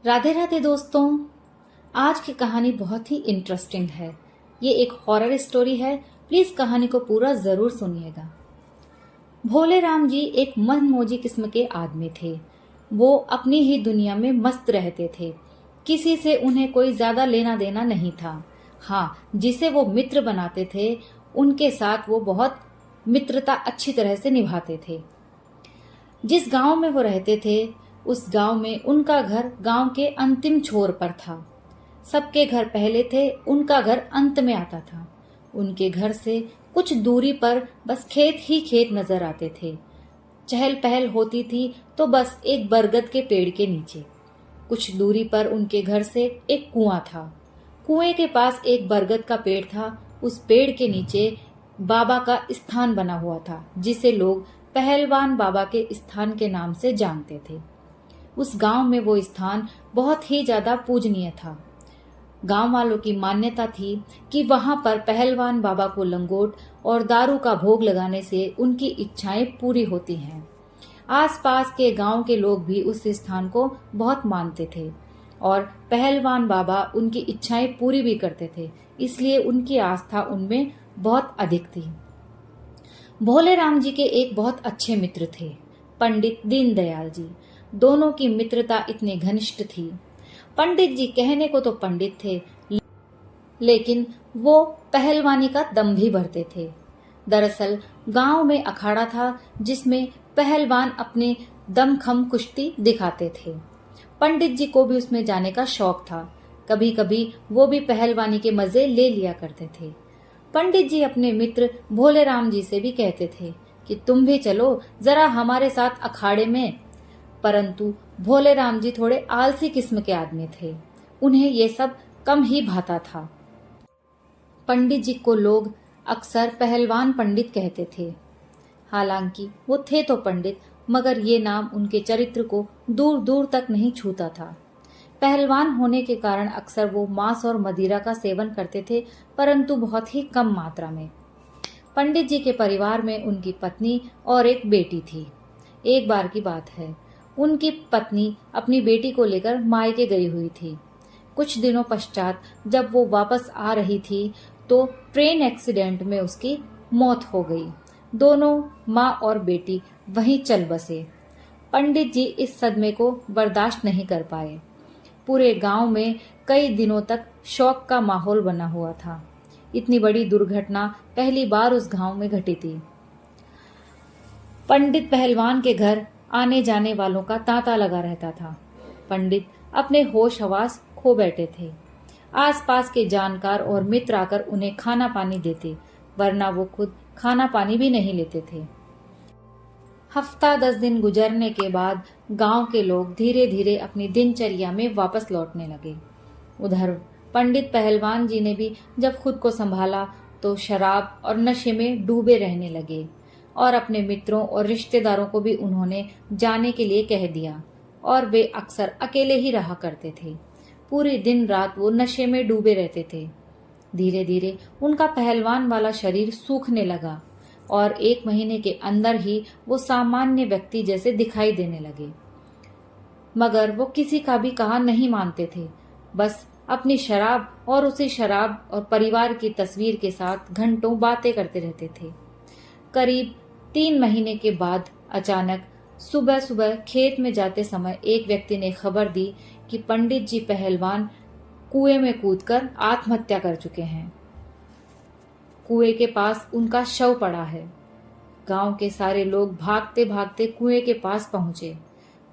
राधे राधे दोस्तों। आज की कहानी बहुत ही इंटरेस्टिंग है। ये एक हॉरर स्टोरी है। प्लीज कहानी को पूरा जरूर सुनिएगा। भोले राम जी एक मनमौजी किस्म के आदमी थे। वो अपनी ही दुनिया में मस्त रहते थे। किसी से उन्हें कोई ज्यादा लेना देना नहीं था। हाँ, जिसे वो मित्र बनाते थे उनके साथ वो बहुत मित्रता अच्छी तरह से निभाते थे। जिस गांव में वो रहते थे उस गांव में उनका घर गांव के अंतिम छोर पर था। सबके घर पहले थे, उनका घर अंत में आता था। उनके घर से कुछ दूरी पर बस खेत ही खेत नजर आते थे। चहल पहल होती थी तो बस एक बरगद के पेड़ के नीचे। कुछ दूरी पर उनके घर से एक कुआं था। कुएं के पास एक बरगद का पेड़ था। उस पेड़ के नीचे बाबा का स्थान बना हुआ था, जिसे लोग पहलवान बाबा के स्थान के नाम से जानते थे। उस गांव में वो स्थान बहुत ही ज्यादा पूजनीय था। गांव वालों की मान्यता थी कि वहां पर पहलवान बाबा को लंगोट और दारू का भोग लगाने से उनकी इच्छाएं पूरी होती हैं। आसपास के गांव के लोग भी उस स्थान को बहुत मानते थे और पहलवान बाबा उनकी इच्छाएं पूरी भी करते थे, इसलिए उनकी आस्था उनमें बहुत अधिक थी। भोले राम जी के एक बहुत अच्छे मित्र थे, पंडित दीनदयाल जी। दोनों की मित्रता इतनी घनिष्ठ थी। पंडित जी कहने को तो पंडित थे, लेकिन वो पहलवानी का दम भी भरते थे। दरअसल गांव में अखाड़ा था जिसमें पहलवान अपने दमखम कुश्ती दिखाते थे। पंडित जी को भी उसमें जाने का शौक था। कभी कभी वो भी पहलवानी के मजे ले लिया करते थे। पंडित जी अपने मित्र भोले राम जी से भी कहते थे कि तुम भी चलो जरा हमारे साथ अखाड़े में। परंतु भोले राम जी थोड़े आलसी किस्म के आदमी थे। उन्हें ये सब कम ही भाता था। पंडित जी को लोग अक्सर पहलवान पंडित कहते थे। हालांकि वो थे तो पंडित, मगर ये नाम उनके चरित्र को दूर दूर तक नहीं छूता था। पहलवान होने के कारण अक्सर वो मांस और मदिरा का सेवन करते थे, परंतु बहुत ही कम मात्रा में। पंडित जी के परिवार में उनकी पत्नी और एक बेटी थी। एक बार की बात है, उनकी पत्नी अपनी बेटी को लेकर मायके गई हुई थी। कुछ दिनों पश्चात जब वो वापस आ रही थी तो ट्रेन एक्सीडेंट में उसकी मौत हो गई। दोनों माँ और बेटी वहीं चल बसे। पंडित जी इस सदमे को बर्दाश्त नहीं कर पाए। पूरे गांव में कई दिनों तक शोक का माहौल बना हुआ था। इतनी बड़ी दुर्घटना पहली बार उस गांव में घटी थी। पंडित पहलवान के घर आने जाने वालों का तांता लगा रहता था। पंडित अपने होश हवास खो बैठे थे। आसपास के जानकार और मित्र आकर उन्हें खाना पानी देते, वरना वो खुद खाना पानी भी नहीं लेते थे। हफ्ता 10 दिन गुजरने के बाद गांव के लोग धीरे धीरे अपनी दिनचर्या में वापस लौटने लगे। उधर पंडित पहलवान जी ने भी जब खुद को संभाला तो शराब और नशे में डूबे रहने लगे और अपने मित्रों और रिश्तेदारों को भी उन्होंने जाने के लिए कह दिया और वे अक्सर अकेले ही रहा करते थे। पूरी दिन रात वो नशे में डूबे रहते थे। धीरे धीरे उनका पहलवान वाला शरीर सूखने लगा और 1 महीने के अंदर ही वो सामान्य व्यक्ति जैसे दिखाई देने लगे। मगर वो किसी का भी कहा नहीं मानते थे। बस अपनी शराब और उसी शराब और परिवार की तस्वीर के साथ घंटों बातें करते रहते थे। करीब 3 महीने के बाद अचानक सुबह सुबह खेत में जाते समय एक व्यक्ति ने खबर दी कि पंडित जी पहलवान कुएं में कूदकर आत्महत्या कर चुके हैं। कुएं के पास उनका शव पड़ा है। गांव के सारे लोग भागते भागते कुएं के पास पहुंचे।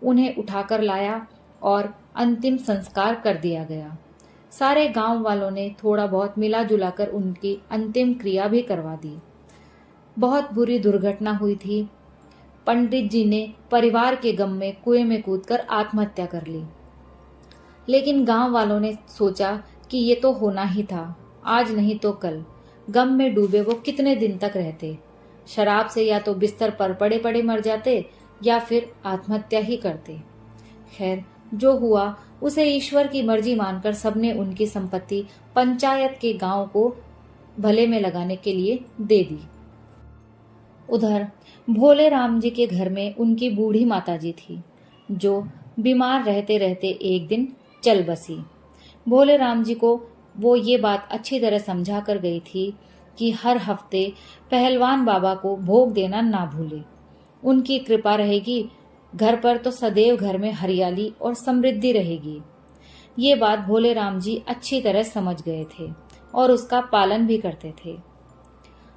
उन्हें उठाकर लाया और अंतिम संस्कार कर दिया गया। सारे गांव वालों ने थोड़ा बहुत मिला जुलाकर उनकी अंतिम क्रिया भी करवा दी। बहुत बुरी दुर्घटना हुई थी। पंडित जी ने परिवार के गम में कुएं में कूदकर आत्महत्या कर ली। लेकिन गांव वालों ने सोचा कि ये तो होना ही था, आज नहीं तो कल। गम में डूबे वो कितने दिन तक रहते। शराब से या तो बिस्तर पर पड़े पड़े मर जाते या फिर आत्महत्या ही करते। खैर, जो हुआ उसे ईश्वर की मर्जी मानकर सबने उनकी संपत्ति पंचायत के गांव को भले में लगाने के लिए दे दी। उधर भोले राम जी के घर में उनकी बूढ़ी माताजी थी, जो बीमार रहते रहते एक दिन चल बसी। भोले राम जी को वो ये बात अच्छी तरह समझा कर गई थी कि हर हफ्ते पहलवान बाबा को भोग देना ना भूले। उनकी कृपा रहेगी घर पर तो सदैव घर में हरियाली और समृद्धि रहेगी। ये बात भोले राम जी अच्छी तरह समझ गए थे और उसका पालन भी करते थे।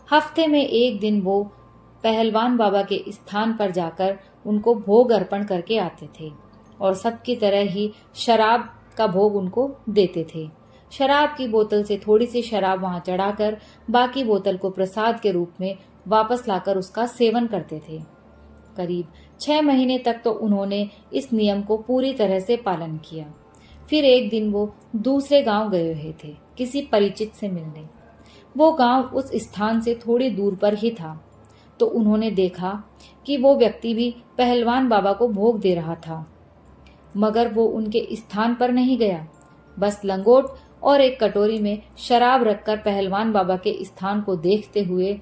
हफ्ते में एक दिन वो पहलवान बाबा के स्थान पर जाकर उनको भोग अर्पण करके आते थे और सबकी तरह ही शराब का भोग उनको देते थे। शराब की बोतल से थोड़ी सी शराब वहां चढ़ाकर बाकी बोतल को प्रसाद के रूप में वापस लाकर उसका सेवन करते थे। करीब 6 महीने तक तो उन्होंने इस नियम को पूरी तरह से पालन किया। फिर एक दिन वो दूसरे गांव गए हुए थे किसी परिचित से मिलने। वो गांव उस स्थान से थोड़ी दूर पर ही था, तो उन्होंने देखा कि वो व्यक्ति भी पहलवान बाबा को भोग दे रहा था, मगर वो उनके स्थान पर नहीं गया। बस लंगोट और एक कटोरी में शराब रखकर पहलवान बाबा के स्थान को देखते हुए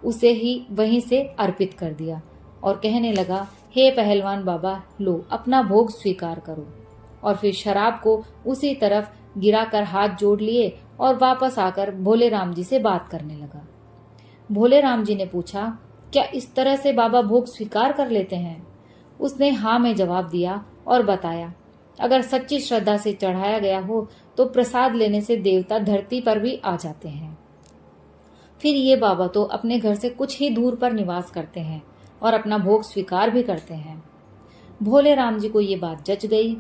उसे ही वहीं से अर्पित कर दिया और कहने लगा, हे पहलवान बाबा, लो अपना भोग स्वीकार करो। और फिर शराब को उसी तरफ गिराकर हाथ जोड़ लिए और वापस आकर भोले राम जी से बात करने लगा। भोले राम जी ने पूछा, क्या इस तरह से बाबा भोग स्वीकार कर लेते हैं? उसने हाँ में जवाब दिया और बताया, अगर सच्ची श्रद्धा से चढ़ाया गया हो तो प्रसाद लेने से देवता धरती पर भी आ जाते हैं। फिर ये बाबा तो अपने घर से कुछ ही दूर पर निवास करते हैं और अपना भोग स्वीकार भी करते हैं। भोले राम जी को ये बात जच गई।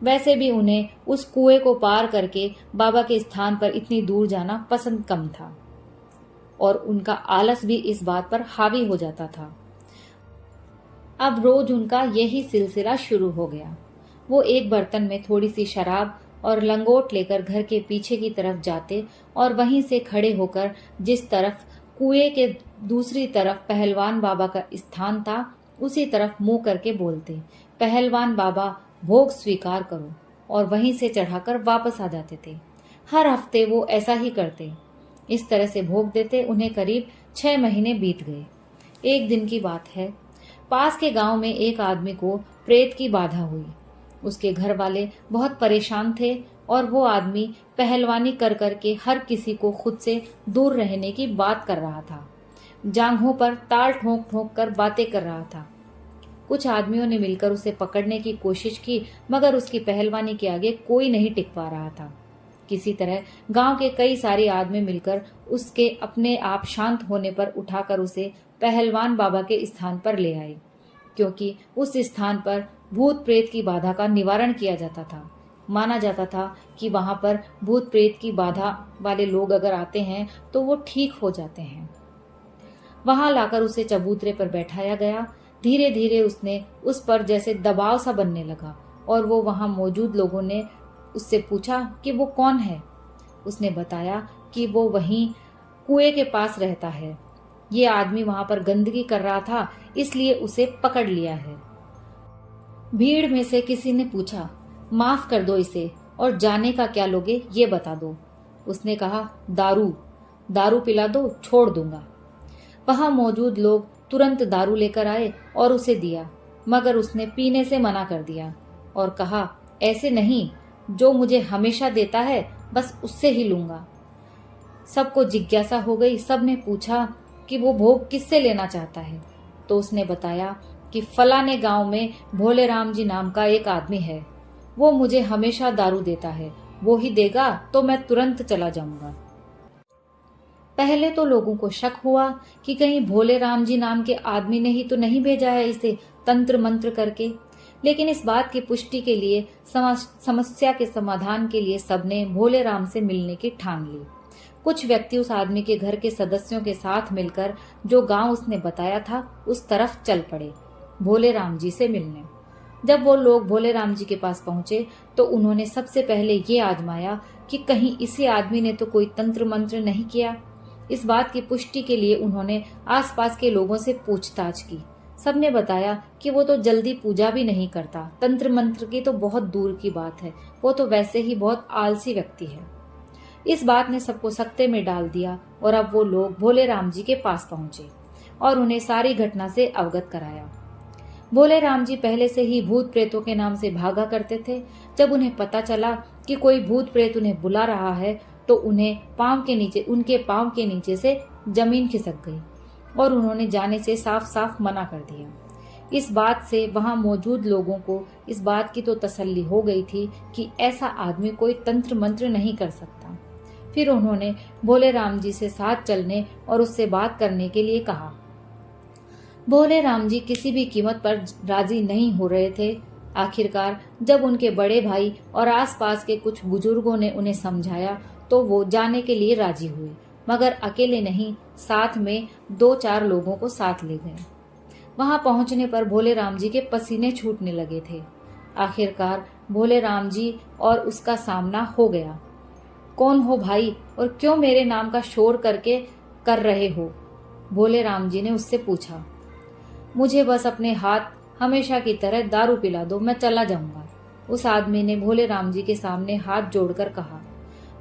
वैसे भी उन्हें उस कुएं को पार करके बाबा के स्थान पर इतनी दूर जाना पसंद कम था और उनका आलस भी इस बात पर हावी हो जाता था। अब रोज उनका यही सिलसिला शुरू हो गया। वो एक बर्तन में थोड़ी सी शराब और लंगोट लेकर घर के पीछे की तरफ जाते और वहीं से खड़े होकर जिस तरफ कुएं के दूसरी तरफ पहलवान बाबा का स्थान था उसी तरफ मुंह करके बोलते, पहलवान बाबा भोग स्वीकार करो, और वहीं से चढ़ाकर वापस आ जाते थे। हर हफ्ते वो ऐसा ही करते। इस तरह से भोग देते उन्हें करीब 6 महीने बीत गए। एक दिन की बात है, पास के गांव में एक आदमी को प्रेत की बाधा हुई। उसके घर वाले बहुत परेशान थे और वो आदमी पहलवानी कर करके हर किसी को खुद से दूर रहने की बात कर रहा था। जांघों पर ताल ठोंक ठोंक कर बातें कर रहा था। कुछ आदमियों ने मिलकर उसे पकड़ने की कोशिश की, मगर उसकी पहलवानी के आगे कोई नहीं टिक पा रहा था। किसी तरह गांव के कई सारे आदमी मिलकर उसके अपने आप शांत होने पर उठाकर उसे पहलवान बाबा के स्थान पर ले आए, क्योंकि उस स्थान पर भूत प्रेत की बाधा का निवारण किया जाता था। माना जाता था कि वहां पर भूत प्रेत की बाधा वाले लोग अगर आते हैं तो वो ठीक हो जाते हैं। वहां लाकर उसे चबूतरे पर बैठाया गया। धीरे धीरे उसने उस पर जैसे दबाव सा बनने लगा और वो वहां मौजूद लोगों ने उससे पूछा कि वो कौन है। उसने बताया कि वो वहीं कुएं के पास रहता है। ये आदमी वहां पर गंदगी कर रहा था, इसलिए उसे पकड़ लिया है। भीड़ में से किसी ने पूछा, माफ कर दो इसे, और जाने का क्या लोगे ये बता दो। उसने कहा, दारू दारू पिला दो, छोड़ दूंगा। वहां मौजूद लोग तुरंत दारू लेकर आए और उसे दिया, मगर उसने पीने से मना कर दिया और कहा, ऐसे नहीं, जो मुझे हमेशा देता है बस उससे ही लूंगा। सबको जिज्ञासा हो गई। सबने पूछा कि वो भोग किससे लेना चाहता है। तो उसने बताया कि फलाने गांव में भोले राम जी नाम का एक आदमी है, वो मुझे हमेशा दारू देता है, वो ही देगा तो मैं तुरंत चला जाऊंगा। पहले तो लोगों को शक हुआ कि कहीं भोले राम जी नाम के आदमी ने ही तो नहीं भेजा है इसे तंत्र मंत्र करके, लेकिन इस बात की पुष्टि के लिए समस्या के समाधान के लिए सबने भोले राम से मिलने की ठान ली। कुछ व्यक्ति उस आदमी के घर के सदस्यों के साथ मिलकर जो गांव उसने बताया था उस तरफ चल पड़े भोले राम जी से मिलने। जब वो लोग भोले राम जी के पास पहुंचे तो उन्होंने सबसे पहले ये आजमाया कि कहीं इसी आदमी ने तो कोई तंत्र मंत्र नहीं किया। इस बात की पुष्टि के लिए उन्होंने आसपास के लोगों से पूछताछ की। सबने बताया कि वो तो जल्दी पूजा भी नहीं करता, तंत्र मंत्र की तो बहुत दूर की बात है, वो तो वैसे ही बहुत आलसी व्यक्ति है। इस बात ने सबको सकते में डाल दिया और अब वो लोग भोले राम जी के पास पहुंचे और उन्हें सारी घटना से अवगत कराया। भोले राम जी पहले से ही भूत प्रेतों के नाम से भागा करते थे। जब उन्हें पता चला कि कोई भूत प्रेत उन्हें बुला रहा है तो उनके पांव के नीचे से जमीन खिसक गई और उन्होंने जाने से साफ साफ मना कर दिया। इस बात से वहां मौजूद लोगों को इस बात की तो तसल्ली हो गई थी कि ऐसा आदमी कोई तंत्र मंत्र नहीं कर सकता। फिर उन्होंने भोले राम जी से साथ चलने और उससे बात करने के लिए कहा। भोले राम जी किसी भी कीमत पर राजी नहीं हो रहे थे। आखिरकार जब उनके बड़े भाई और आसपास के कुछ बुजुर्गों ने उन्हें समझाया तो वो जाने के लिए राजी हुए, मगर अकेले नहीं, साथ में 2-4 लोगों को साथ ले गए। वहां पहुंचने पर भोले राम जी के पसीने छूटने लगे थे। आखिरकार भोले राम जी और उसका सामना हो गया। कौन हो भाई और क्यों मेरे नाम का शोर कर रहे हो? भोले राम जी ने उससे पूछा। मुझे बस अपने हाथ हमेशा की तरह दारू पिला दो, मैं चला जाऊंगा, उस आदमी ने भोले राम जी के सामने हाथ जोड़कर कहा।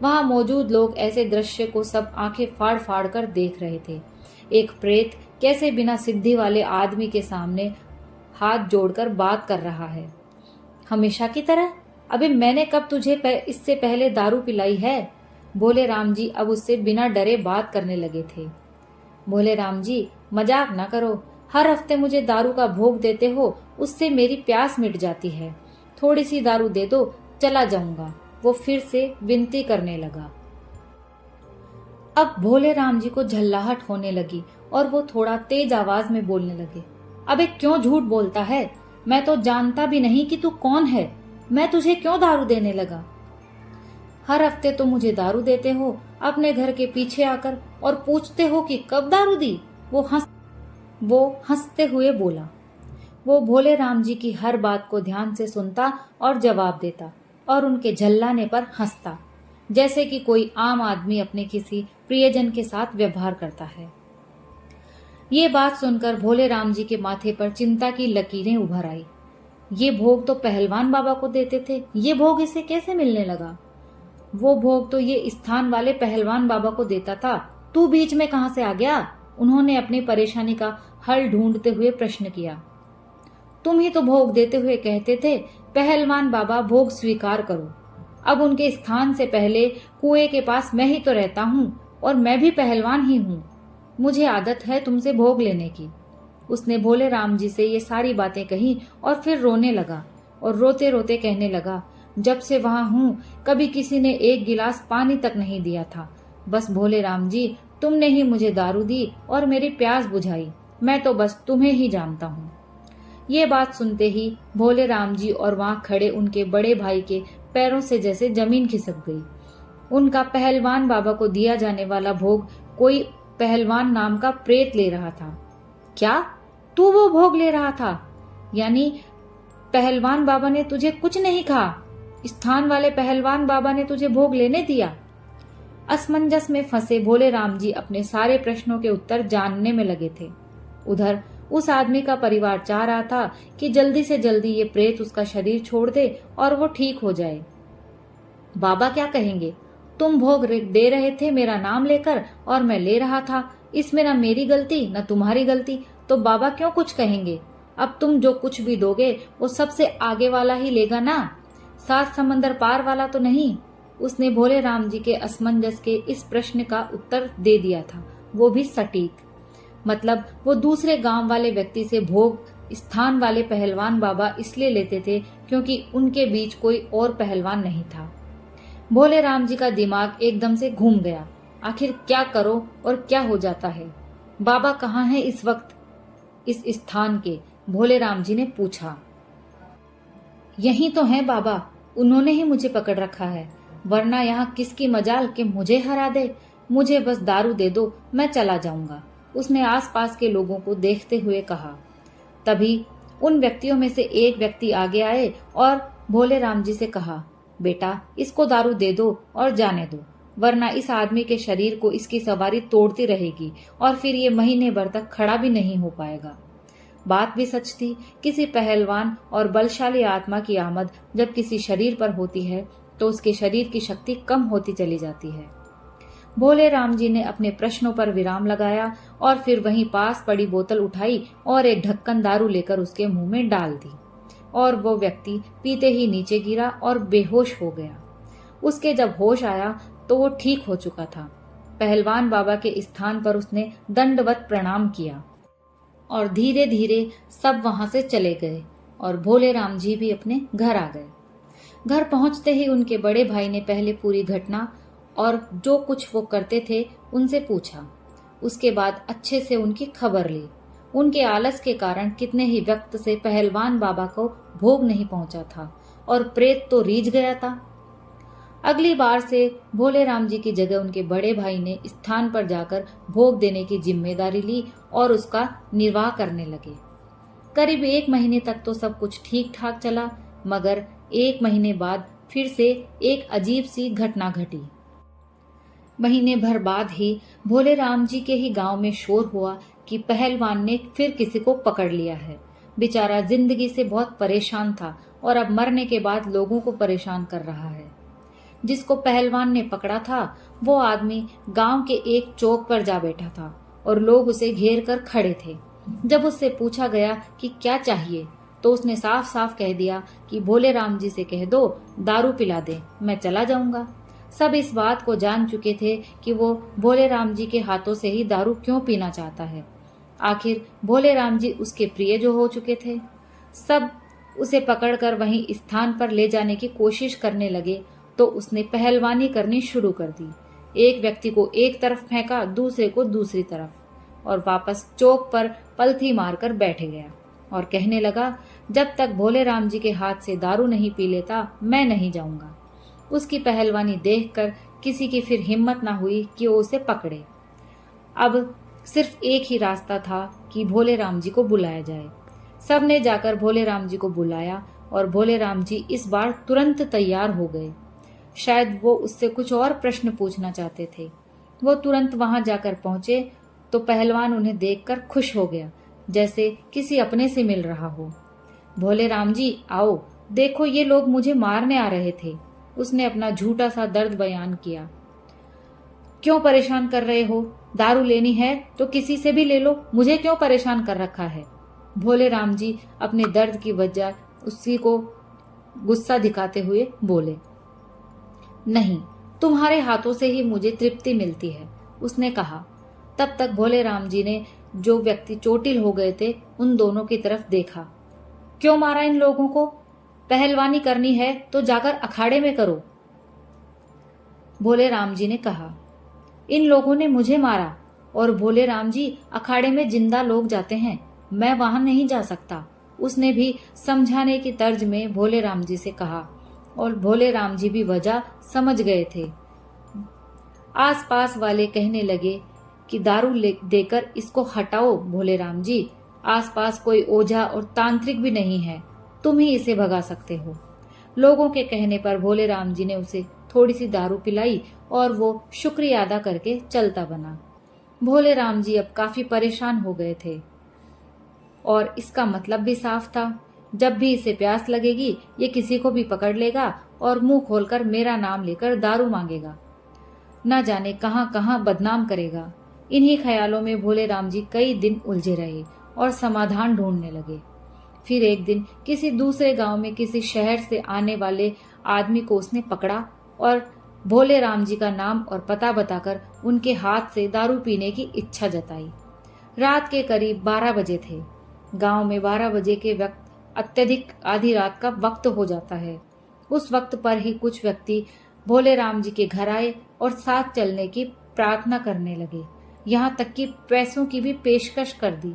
वहां मौजूद लोग ऐसे दृश्य को सब आंखें फाड़ फाड़ कर देख रहे थे। एक प्रेत कैसे बिना सिद्धि वाले आदमी के सामने हाथ जोड़कर बात कर रहा है? हमेशा की तरह? अबे मैंने कब तुझे इससे पहले दारू पिलाई है? भोले राम जी अब उससे बिना डरे बात करने लगे थे। भोले राम जी मजाक ना करो, हर हफ्ते मुझे दारू का भोग देते हो, उससे मेरी प्यास मिट जाती है। थोड़ी सी दारू दे दो, चला जाऊंगा, वो फिर से विनती करने लगा। अब भोले राम जी को झल्लाहट होने लगी और वो थोड़ा तेज आवाज में बोलने लगे। अबे क्यों झूठ बोलता है? मैं तो जानता भी नहीं कि तू कौन है। मैं तुझे क्यों दारू देने लगा? हर हफ्ते तो मुझे दारू देते हो अपने घर के पीछे आकर और पूछते हो कि कब दारू दी। वो हंसते हुए बोला। वो भोले राम जी की हर बात को ध्यान से सुनता और जवाब देता और उनके झल्लाने पर हंसता, जैसे कि कोई आम आदमी अपने किसी प्रियजन के साथ व्यवहार करता है। ये बात सुनकर भोले राम जी के माथे पर चिंता की लकीरें उभर आई। ये भोग तो पहलवान बाबा को देते थे, ये भोग इसे कैसे मिलने लगा? वो भोग तो ये स्थान वाले पहलवान बाबा को देता था, तू बीच में कहां से आ गया? उन्होंने अपनी परेशानी का हल ढूंढते हुए प्रश्न किया। तुम ही तो भोग देते हुए कहते थे पहलवान बाबा भोग स्वीकार करो। अब उनके स्थान से पहले कुएं के पास मैं ही तो रहता हूँ और मैं भी पहलवान ही हूँ। मुझे आदत है तुमसे भोग लेने की। उसने भोले राम जी से ये सारी बातें कही और फिर रोने लगा और रोते रोते कहने लगा, जब से वहां हूँ कभी किसी ने एक गिलास पानी तक नहीं दिया था। बस भोले राम जी तुमने ही मुझे दारू दी और मेरी प्यास बुझाई। मैं तो बस तुम्हें ही जानता हूँ। ये बात सुनते ही भोले राम जी और वहां खड़े उनके बड़े भाई के पैरों से जैसे जमीन खिसक गई। उनका पहलवान बाबा को दिया जाने वाला भोग कोई पहलवान नाम का प्रेत ले रहा था। क्या तू वो भोग ले रहा था? यानी पहलवान बाबा ने तुझे कुछ नहीं कहा? स्थान वाले पहलवान बाबा ने तुझे भोग लेने दिया? असमंजस में फंसे भोले राम जी अपने सारे प्रश्नों के उत्तर जानने में लगे थे। उधर उस आदमी का परिवार चाह रहा था कि जल्दी से जल्दी ये प्रेत उसका शरीर छोड़ दे और वो ठीक हो जाए। बाबा क्या कहेंगे? तुम भोग दे रहे थे मेरा नाम लेकर और मैं ले रहा था, इसमें न मेरी गलती न तुम्हारी गलती, तो बाबा क्यों कुछ कहेंगे? अब तुम जो कुछ भी दोगे वो सबसे आगे वाला ही लेगा ना, 7 समंदर पार वाला तो नहीं। उसने भोले राम जी के असमंजस के इस प्रश्न का उत्तर दे दिया था, वो भी सटीक। मतलब वो दूसरे गांव वाले व्यक्ति से भोग स्थान वाले पहलवान बाबा इसलिए लेते थे क्योंकि उनके बीच कोई और पहलवान नहीं था। भोले राम जी का दिमाग एकदम से घूम गया। आखिर क्या करो और क्या हो जाता है? बाबा कहाँ हैं इस वक्त इस स्थान के? भोले राम जी ने पूछा। यही तो है बाबा, उन्होंने ही मुझे पकड़ रखा है, वरना यहाँ किसकी मजाल कि मुझे हरा दे। मुझे बस दारू दे दो, मैं चला जाऊंगा, उसने आसपास के लोगों को देखते हुए कहा। तभी उन व्यक्तियों में से एक व्यक्ति आगे आए और भोले राम जी से कहा, बेटा इसको दारू दे दो और जाने दो, वरना इस आदमी के शरीर को इसकी सवारी तोड़ती रहेगी और फिर ये महीने भर तक खड़ा भी नहीं हो पाएगा। बात भी सच थी। किसी पहलवान और बलशाली आत्मा की आमद जब किसी शरीर पर होती है तो उसके शरीर की शक्ति कम होती चली जाती है। भोले राम जी ने अपने प्रश्नों पर विराम लगाया और फिर वहीं पास पड़ी बोतल उठाई और एक ढक्कन दारू लेकर उसके मुंह में डाल दी और वो व्यक्ति पीते ही नीचे गिरा और बेहोश हो गया। उसके जब होश आया तो वो ठीक हो चुका था। पहलवान बाबा के स्थान पर उसने दंडवत प्रणाम किया और धीरे धीरे सब वहां से चले गए और भोले राम जी भी अपने घर आ गए। घर पहुंचते ही उनके बड़े भाई ने पहले पूरी घटना और जो कुछ वो करते थे उनसे पूछा। उसके बाद अच्छे से उनकी खबर ली। उनके आलस के कारण कितने ही वक्त से पहलवान बाबा को भोग नहीं पहुंचा था और प्रेत तो रीझ गया था। अगली बार से भोले राम जी की जगह उनके बड़े भाई ने स्थान पर जाकर भोग देने की जिम्मेदारी ली और उसका निर्वाह करने लगे। करीब 1 महीने तक तो सब कुछ ठीक ठाक चला, मगर 1 महीने बाद फिर से एक अजीब सी घटना घटी। महीने भर बाद ही भोले राम जी के ही गांव में शोर हुआ कि पहलवान ने फिर किसी को पकड़ लिया है। बेचारा जिंदगी से बहुत परेशान था और अब मरने के बाद लोगों को परेशान कर रहा है। जिसको पहलवान ने पकड़ा था वो आदमी गांव के एक चौक पर जा बैठा था और लोग उसे घेर कर खड़े थे। जब उससे पूछा गया कि क्या चाहिए तो उसने साफ साफ कह दिया कि भोले राम जी से कह दो दारू पिला दे, मैं चला जाऊंगा। सब इस बात को जान चुके थे कि वो भोले राम जी के हाथों से ही दारू क्यों पीना चाहता है। आखिर भोले राम जी उसके प्रिय जो हो चुके थे। सब उसे पकड़कर वहीं स्थान पर ले जाने की कोशिश करने लगे तो उसने पहलवानी करनी शुरू कर दी। एक व्यक्ति को एक तरफ फेंका, दूसरे को दूसरी तरफ और वापस चौक पर पलथी मारकर बैठ गया और कहने लगा, जब तक भोले राम जी के हाथ से दारू नहीं पी लेता मैं नहीं जाऊंगा। उसकी पहलवानी देखकर किसी की फिर हिम्मत ना हुई कि वो उसे पकड़े। अब सिर्फ एक ही रास्ता था कि भोले राम जी को बुलाया जाए। सबने जाकर भोले राम जी को बुलाया और भोले राम जी इस बार तुरंत तैयार हो गए। शायद वो उससे कुछ और प्रश्न पूछना चाहते थे। वो तुरंत वहां जाकर पहुंचे तो पहलवान उन्हें देखकर खुश हो गया, जैसे किसी अपने से मिल रहा हो। भोले राम जी आओ, देखो ये लोग मुझे मारने आ रहे थे। उसने अपना झूठा सा दर्द बयान किया। क्यों परेशान कर रहे हो? दारू लेनी है तो किसी से भी ले लो, मुझे क्यों परेशान कर रखा है? भोले राम जी अपने दर्द की वजह उसी को गुस्सा दिखाते हुए बोले। नहीं, तुम्हारे हाथों से ही मुझे तृप्ति मिलती है, उसने कहा। तब तक भोले राम जी ने जो व्यक्ति चोटिल हो गए थे उन दोनों की तरफ देखा। क्यों मारा इन लोगों को? पहलवानी करनी है तो जाकर अखाड़े में करो, भोले राम जी ने कहा। इन लोगों ने मुझे मारा और भोले राम जी अखाड़े में जिंदा लोग जाते हैं, मैं वहां नहीं जा सकता, उसने भी समझाने की तर्ज में भोले राम जी से कहा और भोले राम जी भी वजह समझ गए थे। आसपास वाले कहने लगे कि दारू देकर इसको हटाओ भोले राम जी, आसपास कोई ओझा और तांत्रिक भी नहीं है, तुम ही इसे भगा सकते हो। लोगों के कहने पर भोले राम जी ने उसे थोड़ी सी दारू पिलाई और वो शुक्रिया अदा करके चलता बना। भोले राम जी अब काफी परेशान हो गए थे और इसका मतलब भी साफ था, जब भी इसे प्यास लगेगी ये किसी को भी पकड़ लेगा और मुंह खोलकर मेरा नाम लेकर दारू मांगेगा, न जाने कहां कहां बदनाम करेगा। इन्हीं ख्यालों में भोले राम जी कई दिन उलझे रहे और समाधान ढूंढने लगे। फिर एक दिन किसी दूसरे गांव में किसी शहर से आने वाले आदमी को उसने पकड़ा और भोले राम जी का नाम और पता बताकर उनके हाथ से दारू पीने की इच्छा जताई। रात के करीब 12 बजे थे। गांव में 12 बजे के वक्त अत्यधिक आधी रात का वक्त हो जाता है। उस वक्त पर ही कुछ व्यक्ति भोले राम जी के घर आए और साथ चलने की प्रार्थना करने लगे, यहाँ तक कि पैसों की भी पेशकश कर दी।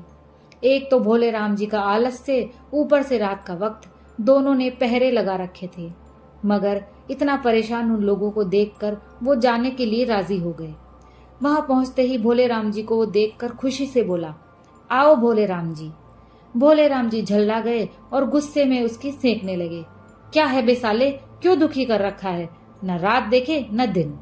एक तो भोले राम जी का आलस से, ऊपर से रात का वक्त, दोनों ने पहरे लगा रखे थे। मगर इतना परेशान उन लोगों को देखकर वो जाने के लिए राजी हो गए। वहां पहुंचते ही भोले राम जी को वो देखकर खुशी से बोला, आओ भोले राम जी। भोले राम जी झल्ला गए और गुस्से में उसकी सेंकने लगे। क्या है बेसाले, क्यों दुखी कर रखा है, न रात देखे न दिन।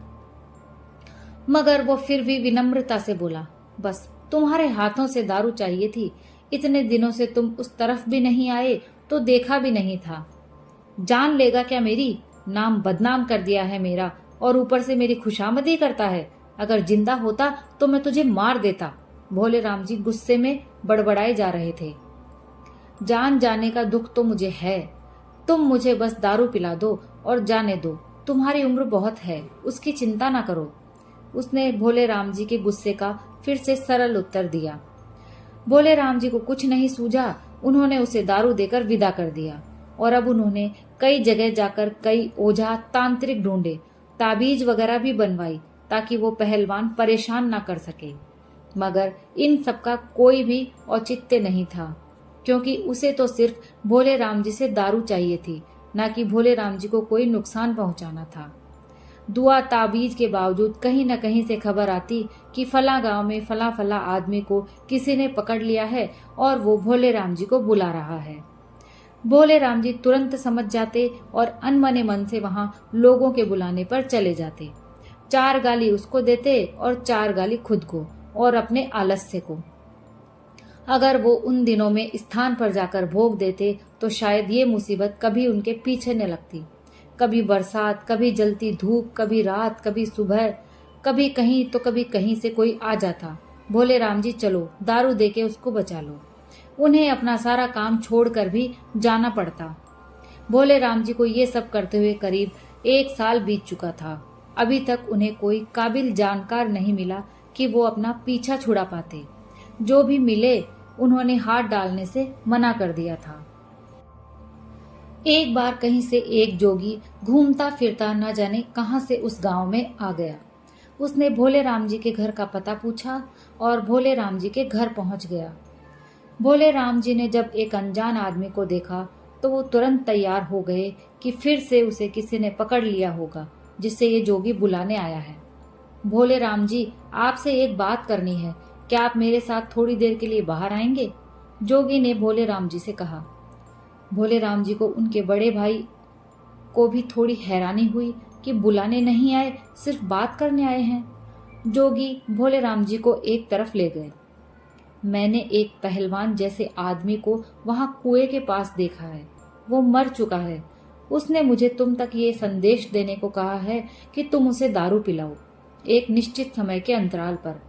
मगर वो फिर भी विनम्रता से बोला, बस तुम्हारे हाथों से दारू चाहिए थी, इतने दिनों से तुम उस तरफ भी नहीं आए तो देखा भी नहीं था। जान लेगा क्या मेरी? नाम बदनाम कर दिया है मेरा और ऊपर से मेरी खुशामदी करता है। अगर जिंदा होता तो मैं तुझे मार देता। भोले राम जी गुस्से में बड़बड़ाए जा रहे थे। जान जाने का दुख तो मुझे है, तुम मुझे बस दारू पिला दो और जाने दो। तुम्हारी उम्र बहुत है, उसकी चिंता ना करो। उसने भोले राम जी के गुस्से का फिर से सरल उत्तर दिया। भोले राम जी को कुछ नहीं सूझा। उन्होंने उसे दारू देकर विदा कर दिया और अब उन्होंने कई जगह जाकर कई ओझा तांत्रिक ढूंढे, ताबीज वगैरह भी बनवाई ताकि वो पहलवान परेशान ना कर सके। मगर इन सबका कोई भी औचित्य नहीं था, क्योंकि उसे तो सिर्फ भोले राम जी से दारू चाहिए थी, न कि भोले राम जी को कोई नुकसान पहुंचाना था। दुआ ताबीज के बावजूद कहीं न कहीं से खबर आती कि फला गांव में फला फला आदमी को किसी ने पकड़ लिया है और वो भोले राम जी को बुला रहा है। भोले राम जी तुरंत समझ जाते और अनमने मन से वहां लोगों के बुलाने पर चले जाते। 4 गाली उसको देते और 4 गाली खुद को और अपने आलस्य को। अगर वो उन दिनों में स्थान पर जाकर भोग देते तो शायद ये मुसीबत कभी उनके पीछे न लगती। कभी बरसात, कभी जलती धूप, कभी रात, कभी सुबह, कभी कहीं तो कभी कहीं से कोई आ जाता। भोले राम जी चलो दारू देके उसको बचा लो। उन्हें अपना सारा काम छोड़कर भी जाना पड़ता। भोले राम जी को ये सब करते हुए करीब 1 साल बीत चुका था। अभी तक उन्हें कोई काबिल जानकार नहीं मिला कि वो अपना पीछा छुड़ा पाते। जो भी मिले उन्होंने हाथ डालने से मना कर दिया था। एक बार कहीं से एक जोगी घूमता फिरता न जाने कहां से उस गांव में आ गया। उसने भोले राम जी के घर का पता पूछा और भोले राम जी के घर पहुंच गया। भोले राम जी ने जब एक अनजान आदमी को देखा तो वो तुरंत तैयार हो गए कि फिर से उसे किसी ने पकड़ लिया होगा जिससे ये जोगी बुलाने आया है। भोले राम जी, आपसे एक बात करनी है, क्या आप मेरे साथ थोड़ी देर के लिए बाहर आएंगे? जोगी ने भोले राम जी से कहा। भोले राम जी को उनके बड़े भाई को भी थोड़ी हैरानी हुई कि बुलाने नहीं आए, सिर्फ बात करने आए हैं। जोगी भोले राम जी को एक तरफ ले गए। मैंने एक पहलवान जैसे आदमी को वहां कुएं के पास देखा है, वो मर चुका है। उसने मुझे तुम तक ये संदेश देने को कहा है कि तुम उसे दारू पिलाओ, एक निश्चित समय के अंतराल पर।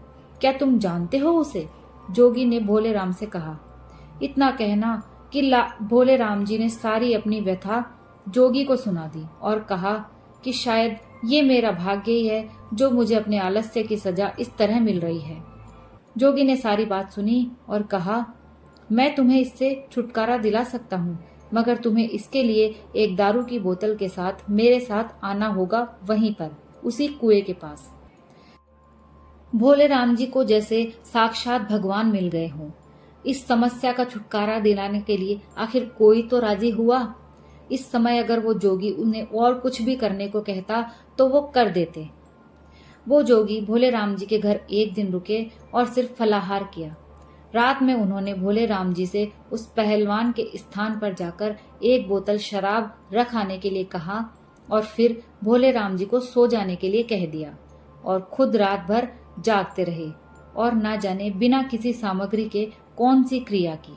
क्या तुम जानते हो उसे? जोगी ने भोले राम से कहा। इतना कहना कि भोले राम जी ने सारी अपनी व्यथा जोगी को सुना दी और कहा कि शायद ये मेरा भाग्य ही है जो मुझे अपने आलस्य की सजा इस तरह मिल रही है। जोगी ने सारी बात सुनी और कहा, मैं तुम्हें इससे छुटकारा दिला सकता हूँ, मगर तुम्हें इसके लिए एक दारू की बोतल के साथ मेरे साथ आना होगा, वहीं पर उसी कुएं के पास। भोले राम जी को जैसे साक्षात भगवान मिल गए हों। इस समस्या का छुटकारा दिलाने के लिए आखिर कोई तो राजी हुआ। इस समय अगर वो जोगी उन्हें और कुछ भी करने को कहता तो वो कर देते। वो जोगी भोले राम जी के घर एक दिन रुके और सिर्फ फलाहार किया। रात में उन्होंने भोले राम जी से उस पहलवान के स्थान पर जाकर एक बोतल शराब रख आने के लिए कहा और फिर भोले राम जी को सो जाने के लिए कह दिया और खुद रात भर जागते रहे और ना जाने बिना किसी सामग्री के कौन सी क्रिया की।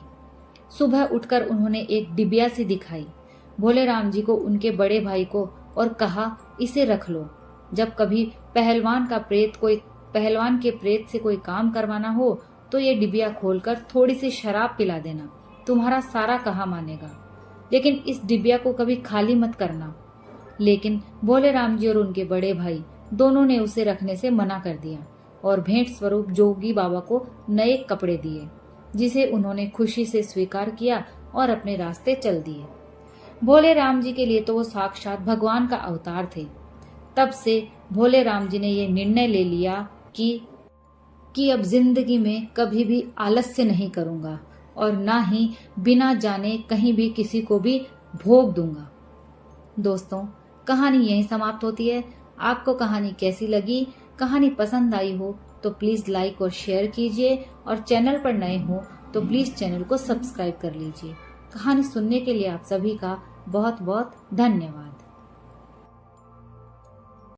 सुबह उठकर उन्होंने एक डिबिया सी दिखाई भोले राम जी को, उनके बड़े भाई को, और कहा, इसे रख लो। जब कभी पहलवान के प्रेत से कोई काम करवाना हो तो ये डिबिया खोलकर थोड़ी सी शराब पिला देना, तुम्हारा सारा कहा मानेगा। लेकिन इस डिबिया को कभी खाली मत करना। लेकिन भोले राम जी और उनके बड़े भाई दोनों ने उसे रखने से मना कर दिया और भेंट स्वरूप जोगी बाबा को नए कपड़े दिए, जिसे उन्होंने खुशी से स्वीकार किया और अपने रास्ते चल दिए। भोले राम जी के लिए तो वो साक्षात भगवान का अवतार थे। तब से भोले राम जी ने ये निर्णय ले लिया कि अब जिंदगी में कभी भी आलस्य नहीं करूंगा और ना ही बिना जाने कहीं भी किसी को भी भोग दूंगा। दोस्तों, कहानी यहीं समाप्त होती है। आपको कहानी कैसी लगी? कहानी पसंद आई हो तो प्लीज लाइक और शेयर कीजिए और चैनल पर नए हो तो प्लीज चैनल को सब्सक्राइब कर लीजिए। कहानी सुनने के लिए आप सभी का बहुत बहुत धन्यवाद।